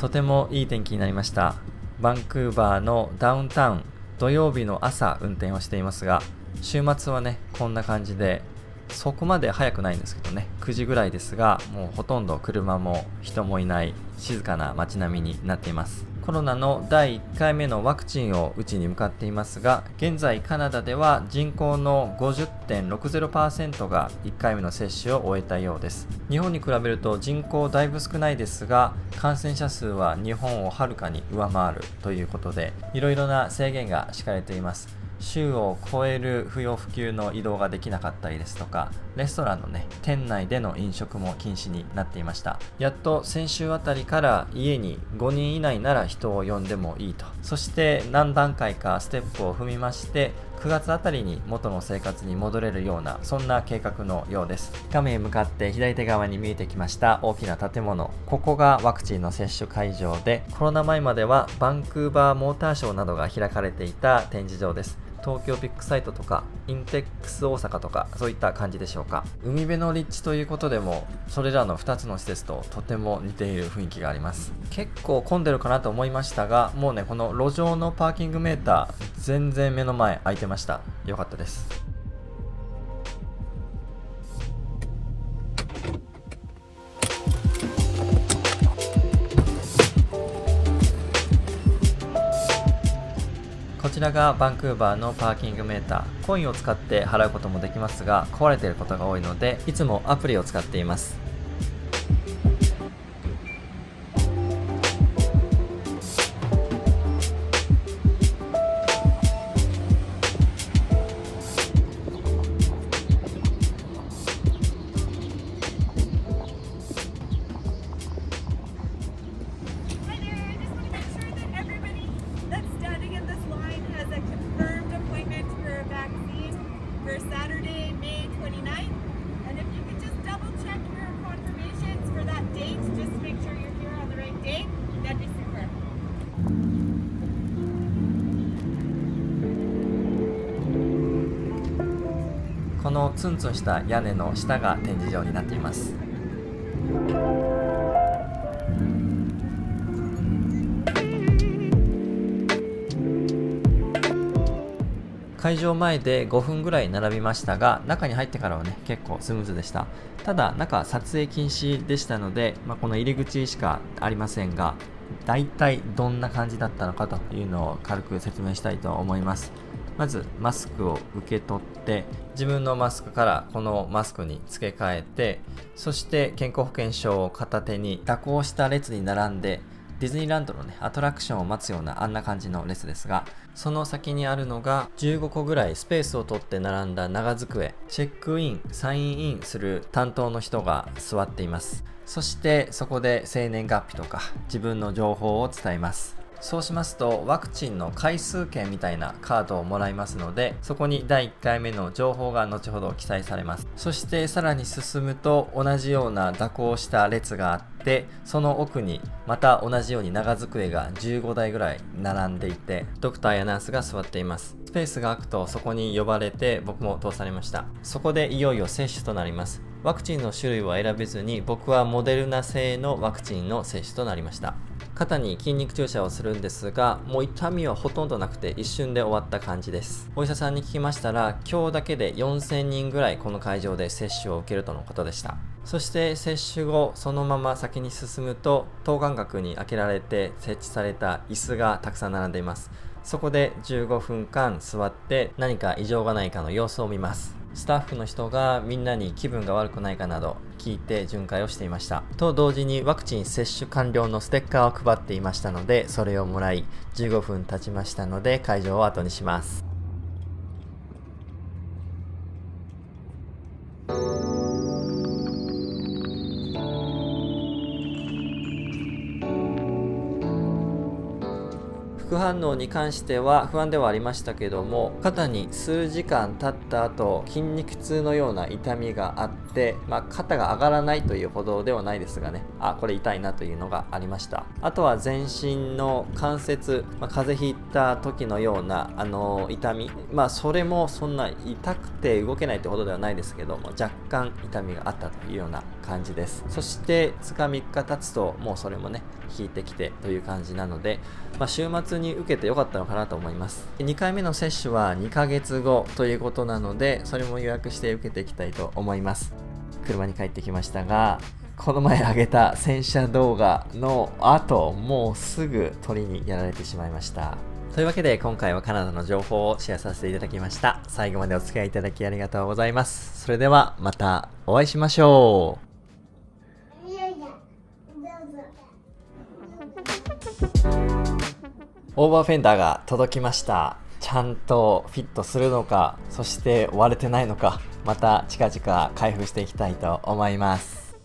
とてもいい天気になりました。バンクーバーのダウンタウン、土曜日の朝運転をしていますが、週末はねこんな感じで、そこまで早くないんですけどね、9時ぐらいですが、もうほとんど車も人もいない静かな街並みになっています。コロナの第1回目のワクチンを打ちに向かっていますが、現在カナダでは人口の 50.60% が1回目の接種を終えたようです。日本に比べると人口だいぶ少ないですが、感染者数は日本をはるかに上回るということで、いろいろな制限が敷かれています。週を超える不要不急の移動ができなかったりですとか、レストランのね店内での飲食も禁止になっていました。やっと先週あたりから家に5人以内なら人を呼んでもいいと、そして何段階かステップを踏みまして、9月あたりに元の生活に戻れるような、そんな計画のようです。画面へ向かって左手側に見えてきました大きな建物、ここがワクチンの接種会場で、コロナ前まではバンクーバーモーターショーなどが開かれていた展示場です。東京ビッグサイトとかインテックス大阪とか、そういった感じでしょうか。海辺の立地ということでも、それらの2つの施設ととても似ている雰囲気があります。結構混んでるかなと思いましたが、もうねこの路上のパーキングメーター全然目の前空いてました。よかったです。こちらがバンクーバーのパーキングメーター。コインを使って払うこともできますが、壊れていることが多いので、いつもアプリを使っています。Saturday, May 29th. And if you could just double check your confirmations for that date, just to make sure you're here on the right date, that'd be super. このツンツンした屋根の下が展示場になっています。会場前で5分ぐらい並びましたが、中に入ってからはね結構スムーズでした。ただ中撮影禁止でしたので、この入り口しかありませんが、だいたいどんな感じだったのかというのを軽く説明したいと思います。まずマスクを受け取って、自分のマスクからこのマスクに付け替えて、そして健康保険証を片手に蛇行した列に並んで、ディズニーランドのねアトラクションを待つようなあんな感じの列ですが、その先にあるのが15個ぐらいスペースを取って並んだ長机、チェックインサインインする担当の人が座っています。そしてそこで生年月日とか自分の情報を伝えます。そうしますとワクチンの回数券みたいなカードをもらいますので、そこに第1回目の情報が後ほど記載されます。そしてさらに進むと同じような蛇行した列があって、その奥にまた同じように長机が15台ぐらい並んでいて、ドクターやナースが座っています。スペースが空くとそこに呼ばれて、僕も通されました。そこでいよいよ接種となります。ワクチンの種類は選べずに、僕はモデルナ製のワクチンの接種となりました。肩に筋肉注射をするんですが、もう痛みはほとんどなくて一瞬で終わった感じです。お医者さんに聞きましたら、今日だけで4000人ぐらいこの会場で接種を受けるとのことでした。そして接種後、そのまま先に進むと、等間隔に開けられて設置された椅子がたくさん並んでいます。そこで15分間座って何か異常がないかの様子を見ます。スタッフの人がみんなに気分が悪くないかなど聞いて巡回をしていました。と同時にワクチン接種完了のステッカーを配っていましたので、それをもらい15分経ちましたので会場を後にします。副反応に関しては不安ではありましたけども、肩に数時間経った後筋肉痛のような痛みがあって、肩が上がらないというほどではないですがね、これ痛いなというのがありました。あとは全身の関節、風邪ひいた時のような痛み、それもそんな痛くて動けないというほどではないですけども、若干痛みがあったというような感じです。そして2日3日経つともうそれもね引いてきてという感じなので、週末に受けてよかったのかなと思います。2回目の接種は2ヶ月後ということなので、それも予約して受けていきたいと思います。車に帰ってきましたが、この前上げた洗車動画の後、もうすぐ鳥にやられてしまいました。というわけで今回はカナダの情報をシェアさせていただきました。最後までお付き合いいただきありがとうございます。それではまたお会いしましょう。オーバーフェンダーが届きました。ちゃんとフィットするのか、そして割れてないのか、また近々開封していきたいと思います。